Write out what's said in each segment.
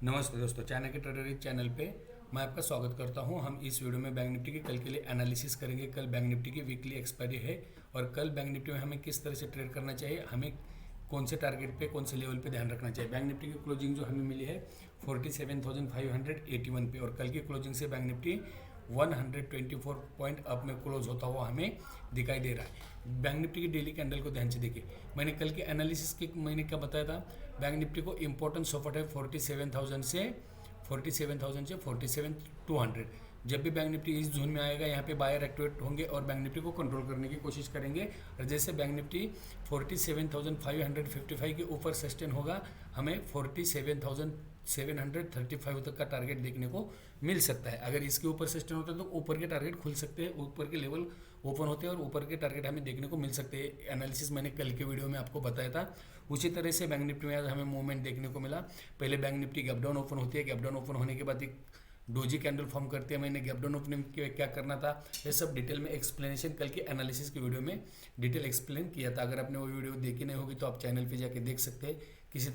नमस्ते दोस्तों, चाइना के ट्रेडर चैनल पे मैं आपका स्वागत करता हूं। हम इस वीडियो में बैंक निफ्टी के कल के लिए एनालिसिस करेंगे। कल बैंक निफ्टी की वीकली एक्सपायरी है और कल बैंक निफ्टी में हमें किस तरह से ट्रेड करना चाहिए, हमें कौन से टारगेट पे, कौन से लेवल पे ध्यान रखना चाहिए। बैंक निफ्टी की क्लोजिंग जो हमें मिली है 47,581 पे और कल की क्लोजिंग से बैंक निफ्टी 124 पॉइंट अप में क्लोज होता हुआ हमें दिखाई दे रहा है। बैंक निफ्टी की डेली कैंडल को ध्यान से देखिए। मैंने कल के एनालिसिस के मैंने क्या बताया था, बैंक निफ्टी को इंपॉर्टेंट सपोर्ट है 47,000 से 47,200। जब भी बैंक निफ्टी इस जोन में आएगा, यहाँ पे बायर एक्टिवेट होंगे और बैंक निफ्टी को कंट्रोल करने की कोशिश करेंगे। और जैसे बैंक निफ्टी 47,555 के ऊपर सस्टेन होगा, हमें 47,735 तक का टारगेट देखने को मिल सकता है। अगर इसके ऊपर सस्टेन होता है तो ऊपर के टारगेट खुल सकते हैं, ऊपर के लेवल ओपन होते हैं और ऊपर के टारगेट हमें देखने को मिल सकते हैं। एनालिसिस मैंने कल के वीडियो में आपको बताया था। उसी तरह से बैंक निफ्टी में आज हमें मूवमेंट देखने को मिला। पहले bank Nifty gap down open होती है, गैप डाउन ओपन होने के बाद एक डोजी कैंडल फॉर्म करते हैं। मैंने गैप डाउन ओपनिंग के क्या करना था, ये सब डिटेल में एक्सप्लेनेशन कल के एनालिसिस की वीडियो में डिटेल एक्सप्लेन किया था। अगर आपने वो वीडियो देखी नहीं होगी तो आप चैनल पे जाके देख सकते हैं किस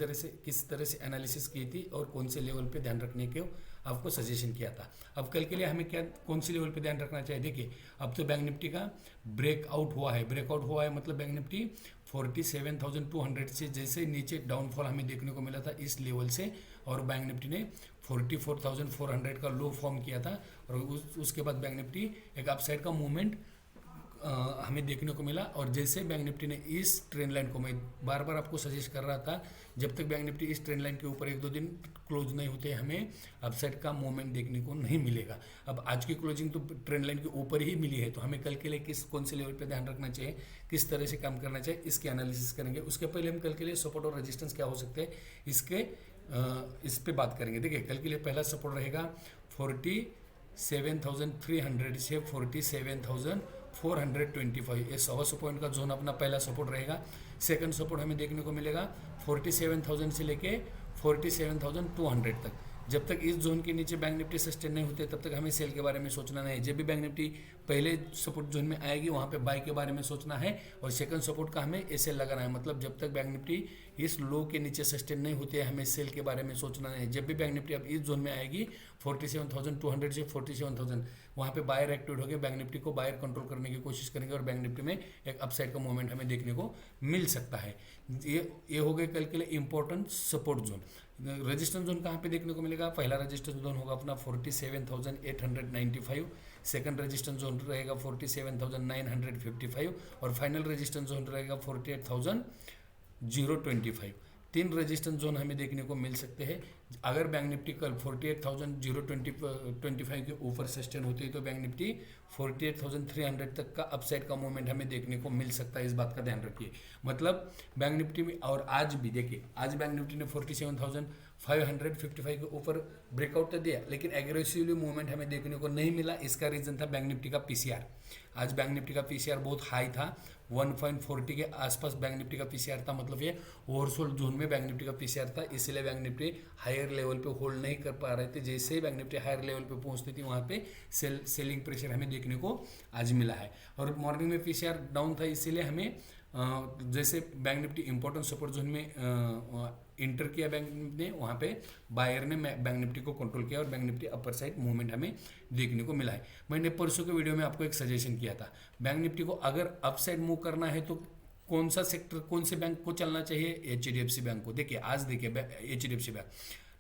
तरह से एनालिसिस की थी और कौन से लेवल पे ध्यान रखने के आपको सजेशन किया था। अब कल के लिए हमें क्या, कौन सी लेवल पे ध्यान रखना चाहिए। देखिए, अब तो बैंक निफ्टी का ब्रेकआउट हुआ है, मतलब बैंक निफ्टी 47,200 से जैसे नीचे डाउनफॉल हमें देखने को मिला था इस लेवल से, और बैंक निफ्टी ने 44,400 का लो फॉर्म किया था और उसके बाद बैंक निफ्टी एक अपसाइड का मूवमेंट हमें देखने को मिला। और जैसे बैंक निफ्टी ने इस ट्रेंड लाइन को, मैं बार बार आपको सजेस्ट कर रहा था, जब तक बैंक निफ्टी इस ट्रेंड लाइन के ऊपर एक दो दिन क्लोज नहीं होते हमें अपसाइड का मूवमेंट देखने को नहीं मिलेगा। अब आज की क्लोजिंग तो ट्रेंड लाइन के ऊपर ही मिली है, तो हमें कल के लिए कौन से लेवल पे ध्यान रखना चाहिए, किस तरह से काम करना चाहिए, इसकी एनालिसिस करेंगे। उसके पहले हम कल के लिए सपोर्ट और रेजिस्टेंस क्या हो सकते हैं इस पे बात करेंगे। देखिए, कल के लिए पहला सपोर्ट रहेगा 47,300 से 47,425, ये 100 पॉइंट का जोन अपना पहला सपोर्ट रहेगा। सेकंड सपोर्ट हमें देखने को मिलेगा 47,000 से लेके 47,200 तक। जब तक इस जोन के नीचे बैंक निफ्टी सस्टेन नहीं होते तब तक हमें सेल के बारे में सोचना नहीं है। जब भी बैंक निफ्टी पहले सपोर्ट जोन में आएगी वहाँ पे बाय के बारे में सोचना है और सेकंड सपोर्ट का हमें ऐसे लगाना है। मतलब जब तक बैंक निफ्टी इस लो के नीचे सस्टेन नहीं होते हमें सेल के बारे में सोचना नहीं है। जब भी बैंक निफ्टी अब इस जोन में आएगी 47,200 से 47,000, वहाँ पे बायर एक्टिवेट होकर बैंक निफ्टी को बायर कंट्रोल करने की कोशिश करेंगे और बैंक निफ्टी में एक अपसाइड का मूवमेंट हमें देखने को मिल सकता है। ये हो गए कल के लिए important support zone. Resistance zone कहाँ पे देखने को मिलेगा, पहला रजिस्टेंस जोन होगा अपना 47,895, सेकंड रजिस्टेंस जोन रहेगा 47,955 और फाइनल रजिस्टेंस जोन रहेगा 48,025। तीन रेजिस्टेंस जोन हमें देखने को मिल सकते हैं। अगर बैंक निफ्टी कल 48,025 के ऊपर सस्टेन होती है तो बैंक निफ्टी 48,300 तक का अपसाइड का मूवमेंट हमें देखने को मिल सकता है। इस बात का ध्यान रखिए। मतलब बैंक निफ्टी में, और आज भी देखिए, आज बैंक निफ्टी ने 47,555 के ऊपर ब्रेकआउट तो दिया लेकिन एग्रेसिवली मूवमेंट हमें देखने को नहीं मिला। इसका रीजन था बैंक निफ्टी का पीसीआर। आज बैंक निफ्टी का पीसीआर बहुत हाई था, 1.40 के आसपास बैंक निफ्टी का पीसीआर था। मतलब ये ओवरसोल्ड जोन में बैंक निफ्टी का पीसीआर था, इसलिए बैंक निफ्टी हायर लेवल पे होल्ड नहीं कर पा रहे थे। जैसे ही बैंक निफ्टी हायर लेवल पे पहुंचती थी वहाँ पे सेलिंग प्रेशर हमें देखने को आज मिला है। और मॉर्निंग में पीसीआर डाउन था, इसीलिए हमें जैसे bank Nifty important support zone में इंटर किया बैंक ने, वहाँ पे बायर ने बैंक निफ्टी को कंट्रोल किया और bank Nifty upper side movement हमें देखने को मिला है। मैंने परसों के वीडियो में आपको एक सजेशन किया था, बैंक निफ्टी को अगर अप साइड मूव करना है तो कौन सा सेक्टर, कौन से बैंक को चलना चाहिए, HDFC बैंक को। देखिए, आज देखिए HDFC बैंक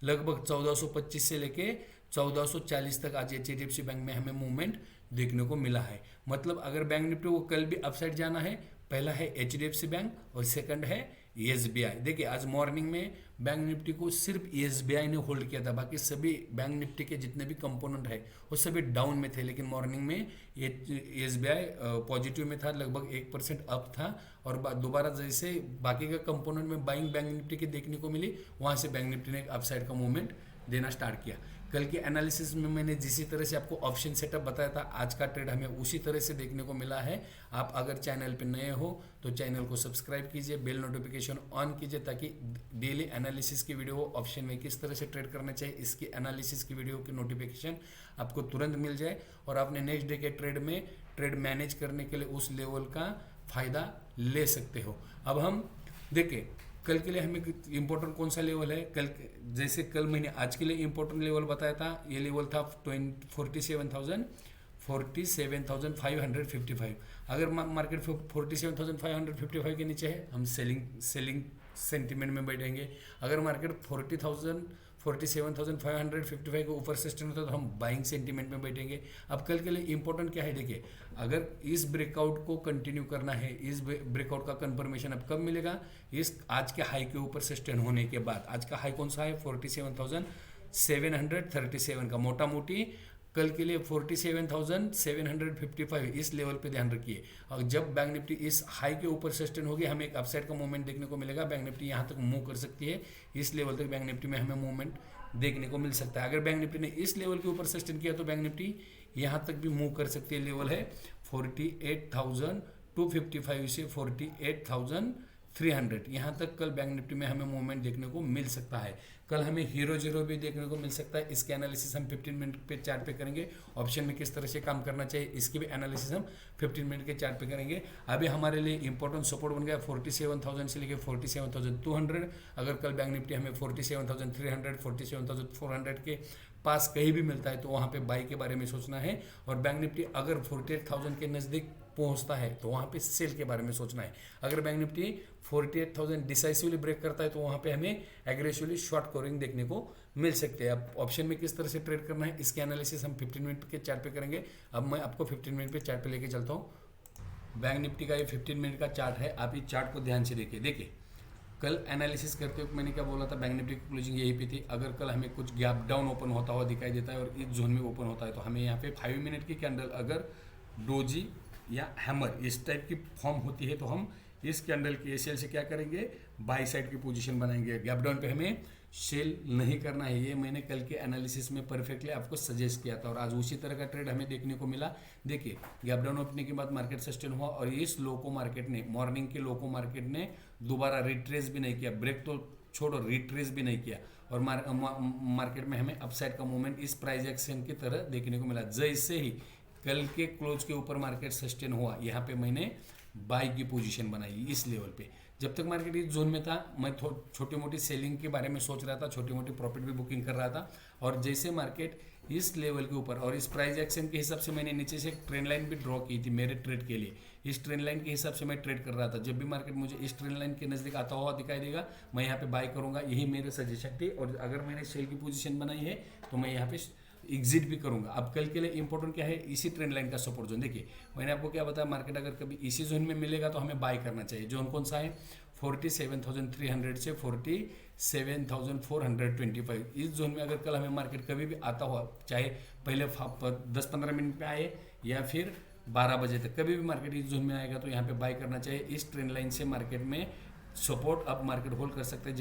लगभग 1425 से लेके 1440 तक आज HDFC बैंक में हमें मूवमेंट देखने को मिला है। मतलब अगर बैंक निफ्टी को कल भी अपसाइड जाना है, पहला है HDFC बैंक और सेकंड है SBI। देखिए, आज मॉर्निंग में बैंक निफ्टी को सिर्फ SBI ने होल्ड किया था, बाकी सभी बैंक निफ्टी के जितने भी कंपोनेंट है वो सभी डाउन में थे। लेकिन मॉर्निंग में SBI पॉजिटिव में था, लगभग 1% अप था और दोबारा जैसे बाकी का कंपोनेंट में बाइंग बैंक निफ्टी की देखने को मिली, वहाँ से बैंक निफ्टी ने एक अपसाइड का मूवमेंट देना स्टार्ट किया। कल के एनालिसिस में मैंने जिसी तरह से आपको ऑप्शन सेटअप बताया था, आज का ट्रेड हमें उसी तरह से देखने को मिला है। आप अगर चैनल पे नए हो तो चैनल को सब्सक्राइब कीजिए, बेल नोटिफिकेशन ऑन कीजिए ताकि डेली एनालिसिस की वीडियो, ऑप्शन में किस तरह से ट्रेड करना चाहिए, इसकी एनालिसिस की वीडियो की नोटिफिकेशन आपको तुरंत मिल जाए और आपने नेक्स्ट डे के ट्रेड में ट्रेड मैनेज करने के लिए उस लेवल का फ़ायदा ले सकते हो। अब हम देखिए, कल के लिए हमें इम्पोर्टेंट कौन सा लेवल है, जैसे कल मैंने आज के लिए इम्पोर्टेंट लेवल बताया था, ये लेवल था 47,555। अगर मार्केट 47,555 के नीचे है हम सेलिंग सेंटीमेंट में बैठेंगे। अगर मार्केट 47,555 के ऊपर सस्टेन होता है तो हम बाइंग सेंटीमेंट में बैठेंगे। अब कल के लिए इंपॉर्टेंट क्या है, देखिए अगर इस ब्रेकआउट को कंटिन्यू करना है, इस ब्रेकआउट का कंफर्मेशन अब कब मिलेगा, इस आज के हाई के ऊपर सस्टेन होने के बाद। आज का हाई कौन सा है 47,737 का, मोटा मोटी कल के लिए 47,755 इस लेवल पे ध्यान रखिए। और जब बैंक निफ्टी इस हाई के ऊपर सस्टेन होगी हमें एक अपसाइड का मूवमेंट देखने को मिलेगा। बैंक निफ्टी यहाँ तक मूव कर सकती है, इस लेवल तक बैंक निफ्टी में हमें मूवमेंट देखने को मिल सकता है। अगर बैंक निफ्टी ने इस लेवल के ऊपर सस्टेन किया तो बैंक निफ्टी यहाँ तक भी मूव कर सकती है। लेवल है 48,255 से 48,300, यहाँ तक कल बैंक निफ्टी में हमें मूवमेंट देखने को मिल सकता है। कल हमें हीरो जीरो भी देखने को मिल सकता है। इसके एनालिसिस हम 15 मिनट पे चार्ट पे करेंगे। ऑप्शन में किस तरह से काम करना चाहिए इसकी भी एनालिसिस हम 15 मिनट के चार्ट पे करेंगे। अभी हमारे लिए इंपॉर्टेंट सपोर्ट बन गया 47,000 से लेकर 47,200। अगर कल बैंक निफ्टी हमें 47,300 47,400 के पास कहीं भी मिलता है तो वहाँ पे बाई के बारे में सोचना है। और बैंक निफ्टी अगर 48,000 के नज़दीक पहुंचता है तो वहाँ पे सेल के बारे में सोचना है। अगर बैंक निफ्टी 48,000 डिसाइसिवली ब्रेक करता है तो वहाँ पे हमें एग्रेसिवली शॉर्ट कवरिंग देखने को मिल सकते हैं। अब ऑप्शन में किस तरह से ट्रेड करना है इसके एनालिसिस हम 15 मिनट के चार्ट पे करेंगे। अब मैं आपको 15 मिनट पे चार्ट पे लेके चलता हूँ। बैंक निफ्टी का ये 15 मिनट का चार्ट है, आप इस चार्ट को ध्यान से देखिए। कल एनालिसिस करते हुए मैंने क्या बोला था, बैंक निफ्टी की क्लोजिंग यही पे थी। अगर कल हमें कुछ गैप डाउन ओपन होता हुआ दिखाई देता है और इस जोन में ओपन होता है तो हमें यहाँ पे 5 मिनट की कैंडल अगर डोजी या हैमर इस टाइप की फॉर्म होती है तो हम इस कैंडल की एसीएल से क्या करेंगे, बाई साइड की पोजीशन बनाएंगे। गैप डाउन पे हमें सेल नहीं करना है, ये मैंने कल के एनालिसिस में परफेक्टली आपको सजेस्ट किया था और आज उसी तरह का ट्रेड हमें देखने को मिला। देखिए गैप डाउन ओपनिंग के बाद मार्केट सस्टेन हुआ और इस लो को मार्केट ने, मॉर्निंग के लो को मार्केट ने दोबारा रिट्रेस भी नहीं किया, ब्रेक तो छोड़ो रिट्रेस भी नहीं किया और मार्केट में हमें अपसाइड का मूवमेंट इस प्राइस एक्शन की तरह देखने को मिला। जैसे ही कल के क्लोज के ऊपर मार्केट सस्टेन हुआ, यहाँ पे मैंने बाई की पोजीशन बनाई इस लेवल पे। जब तक मार्केट इस जोन में था मैं छोटी मोटी सेलिंग के बारे में सोच रहा था, छोटी मोटी प्रॉफिट भी बुकिंग कर रहा था। और जैसे मार्केट इस लेवल के ऊपर और इस प्राइस एक्शन के हिसाब से मैंने नीचे से एक ट्रेंड लाइन भी ड्रॉ की थी मेरे ट्रेड के लिए। इस ट्रेंड लाइन के हिसाब से मैं ट्रेड कर रहा था। जब भी मार्केट मुझे इस ट्रेंड लाइन के नज़दीक आता हुआ दिखाई देगा मैं यहाँ पे बाय करूँगा, यही मेरे सजेशन थी। और अगर मैंने सेल की पोजीशन बनाई है तो मैं यहाँ पे एग्जिट भी करूंगा। अब कल के लिए इंपॉर्टेंट क्या है, इसी ट्रेंड लाइन का सपोर्ट जोन। देखिए मैंने आपको क्या बताया, मार्केट अगर कभी इसी जोन में मिलेगा तो हमें बाय करना चाहिए। जोन कौन सा है 47,300 से 47,425। इस जोन में अगर कल हमें मार्केट कभी भी आता हुआ, चाहे पहले 10-15 मिनट पे आए या फिर 12 बजे तक, कभी भी मार्केट इस जोन में आएगा तो यहाँ पे बाय करना चाहिए। इस ट्रेंड लाइन से मार्केट में सपोर्ट अब मार्केट होल्ड कर सकते हैं।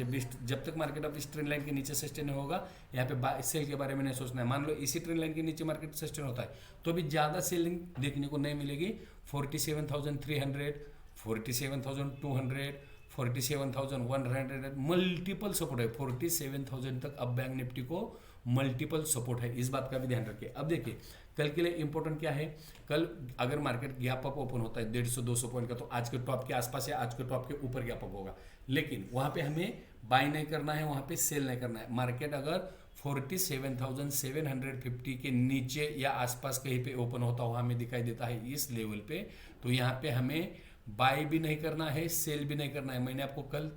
जब तक मार्केट अब इस ट्रेंड लाइन के नीचे सस्टेन होगा, यहाँ पे बाय सेल के बारे में नहीं सोचना है। मान लो इसी ट्रेंड लाइन के नीचे मार्केट सस्टेन होता है तो अभी ज़्यादा सेलिंग देखने को नहीं मिलेगी। 47,300, 47,200, 47,100 मल्टीपल सपोर्ट है। 47,000 तक अब बैंक निफ्टी को मल्टीपल सपोर्ट है, इस बात का भी ध्यान रखिए। अब देखिए कल के लिए इंपॉर्टेंट क्या है, कल अगर मार्केट गैप अप ओपन होता है 150-200 पॉइंट का तो आज के टॉप के आसपास या आज के टॉप के ऊपर गैप अप होगा, लेकिन वहां पे हमें बाय नहीं करना है, वहां पे सेल नहीं करना है। मार्केट अगर 47,750 के नीचे या आसपास कहीं पे ओपन होता हुआ हमें दिखाई देता है इस लेवल पे, तो यहाँ पे हमें बाय भी नहीं करना है, सेल भी नहीं करना है। मैंने आपको कल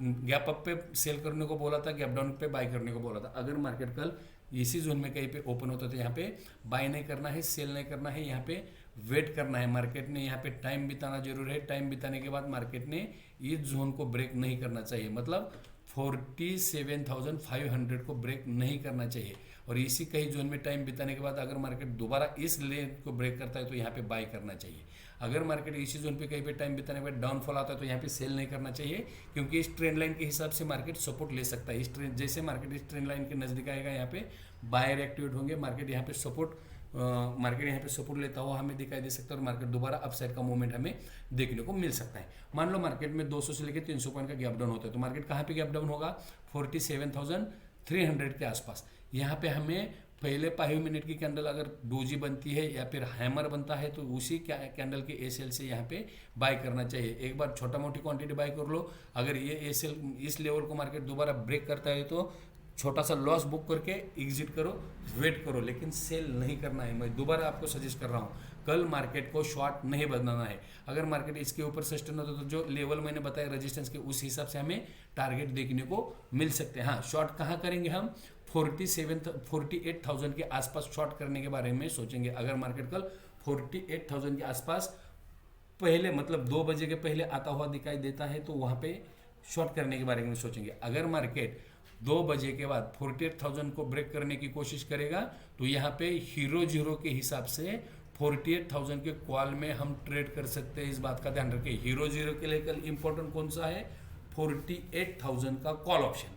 गैप अप पे सेल करने को बोला था, गैप डाउन पे बाय करने को बोला था। अगर मार्केट कल इसी जोन में कहीं पे ओपन होता है तो यहाँ पे बाय नहीं करना है, सेल नहीं करना है, यहाँ पे वेट करना है। मार्केट ने यहाँ पे टाइम बिताना जरूर है। टाइम बिताने के बाद मार्केट ने इस जोन को ब्रेक नहीं करना चाहिए, मतलब 47,500 को ब्रेक नहीं करना चाहिए। और इसी कहीं जोन में टाइम बिताने के बाद अगर मार्केट दोबारा इस लेन को ब्रेक करता है तो यहाँ पे बाय करना चाहिए। अगर मार्केट इसी जोन पे कहीं पे टाइम बिताने के बाद डाउनफॉल आता है तो यहाँ पे सेल नहीं करना चाहिए, क्योंकि इस ट्रेंड लाइन के हिसाब से मार्केट सपोर्ट ले सकता है। इस ट्रेंड जैसे मार्केट इस ट्रेंड लाइन के नजदीक आएगा यहाँ पे बायर एक्टिवेट होंगे, मार्केट यहाँ पे सपोर्ट लेता हुआ हमें दिखाई दे सकता है और मार्केट दोबारा अपसाइड का मूवमेंट हमें देखने को मिल सकता है। मान लो मार्केट में 200 से लेकर 300 पॉइंट का गैप डाउन होता है तो मार्केट कहाँ पे गैप डाउन होगा 47,300 के आसपास। यहाँ पे हमें पहले 5 मिनट की कैंडल अगर डोजी बनती है या फिर हैमर बनता है तो उसी कैंडल के ए सेल से यहाँ पे बाय करना चाहिए। एक बार छोटा मोटी क्वांटिटी बाय कर लो। अगर ये ए सेल इस लेवल को मार्केट दोबारा ब्रेक करता है तो छोटा सा लॉस बुक करके एग्जिट करो, वेट करो, लेकिन सेल नहीं करना है। मैं दोबारा आपको सजेस्ट कर रहा हूँ, कल मार्केट को शॉर्ट नहीं बनाना है। अगर मार्केट इसके ऊपर सस्टेन होता तो जो लेवल मैंने बताया रेजिस्टेंस के, उस हिसाब से हमें टारगेट देखने को मिल सकते हैं। हाँ, शॉर्ट कहाँ करेंगे हम? 48,000 के आसपास शॉर्ट करने के बारे में सोचेंगे। अगर मार्केट कल 48,000 के आसपास पहले मतलब 2 बजे के पहले आता हुआ दिखाई देता है तो वहाँ पे शॉर्ट करने के बारे में सोचेंगे। अगर मार्केट 2 बजे के बाद 48,000 को ब्रेक करने की कोशिश करेगा तो यहाँ पे हीरो जीरो के हिसाब से 48,000 के कॉल में हम ट्रेड कर सकते हैं। इस बात का ध्यान रखिए। हीरो जीरो के लिए कल इंपॉर्टेंट कौन सा है? 48,000 का कॉल ऑप्शन,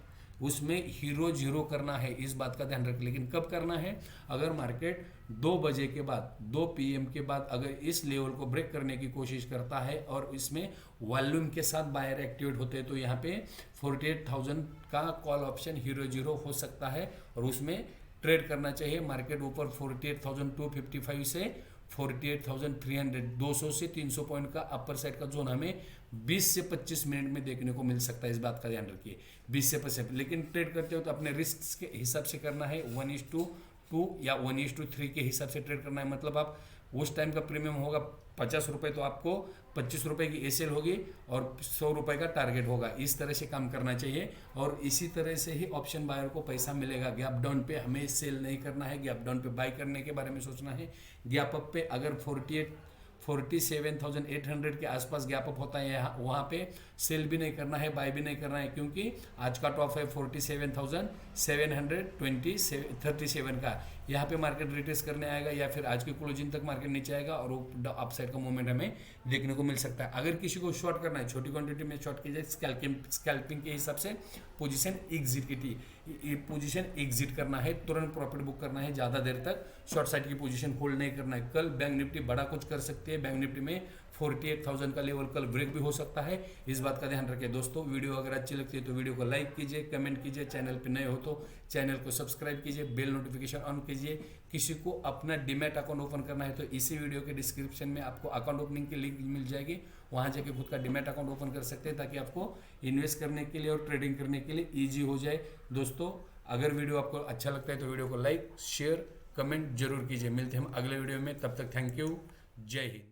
उसमें हीरो जीरो करना है, इस बात का ध्यान रखें। लेकिन कब करना है? अगर मार्केट 2 बजे के बाद 2 PM के बाद अगर इस लेवल को ब्रेक करने की कोशिश करता है और इसमें वॉल्यूम के साथ बायर एक्टिवेट होते हैं तो यहाँ पे 48,000 का कॉल ऑप्शन हीरो जीरो हो सकता है और उसमें ट्रेड करना चाहिए। मार्केट ऊपर 48,255 से 48,300 200 से 300 पॉइंट का अपर साइड का जोन हमें 20 से 25 मिनट में देखने को मिल सकता है। इस बात का ध्यान रखिए, 20 से 25। लेकिन ट्रेड करते हो तो अपने रिस्क के हिसाब से करना है। 1:2 या 1:3 के हिसाब से ट्रेड करना है। मतलब आप उस टाइम का प्रीमियम होगा 50 रुपये तो आपको 25 रुपये की एसेल होगी और 100 रुपये का टारगेट होगा। इस तरह से काम करना चाहिए और इसी तरह से ही ऑप्शन बायर को पैसा मिलेगा। गैप डाउन पे हमें सेल नहीं करना है, गैप डाउन पे बाय करने के बारे में सोचना है। गैप अप पे अगर 47,800 के आसपास गैप अप होता है वहाँ पे सेल भी नहीं करना है, बाय भी नहीं करना है, क्योंकि आज का टॉप है 47,737 का। यहाँ पे मार्केट रिटेस्ट करने आएगा या फिर आज की क्लोजिंग तक मार्केट नीचे आएगा और अपसाइड का मूवमेंट हमें देखने को मिल सकता है। अगर किसी को शॉर्ट करना है, छोटी क्वांटिटी में शॉर्ट कीजिए। स्कैल्पिंग के हिसाब से पोजीशन एग्जिट करना है, तुरंत प्रॉफिट बुक करना है, ज़्यादा देर तक शॉर्ट साइड की पोजीशन होल्ड नहीं करना है। कल बैंक निफ्टी बड़ा कुछ कर सकती है। बैंक निफ्टी में 48,000 का लेवल कल ब्रेक भी हो सकता है। इस बात का ध्यान रखें दोस्तों। वीडियो अगर अच्छी लगती है तो वीडियो को लाइक कीजिए, कमेंट कीजिए, चैनल पे नए हो तो चैनल को सब्सक्राइब कीजिए, बेल नोटिफिकेशन ऑन कीजिए। किसी को अपना डीमैट अकाउंट ओपन करना है तो इसी वीडियो के डिस्क्रिप्शन में आपको अकाउंट ओपनिंग की लिंक मिल जाएगी, वहाँ जाके खुद का डीमैट अकाउंट ओपन कर सकते हैं ताकि आपको इन्वेस्ट करने के लिए और ट्रेडिंग करने के लिए ईजी हो जाए। दोस्तों, अगर वीडियो आपको अच्छा लगता है तो वीडियो को लाइक, शेयर, कमेंट जरूर कीजिए। मिलते हैं हम अगले वीडियो में, तब तक थैंक यू, जय हिंद।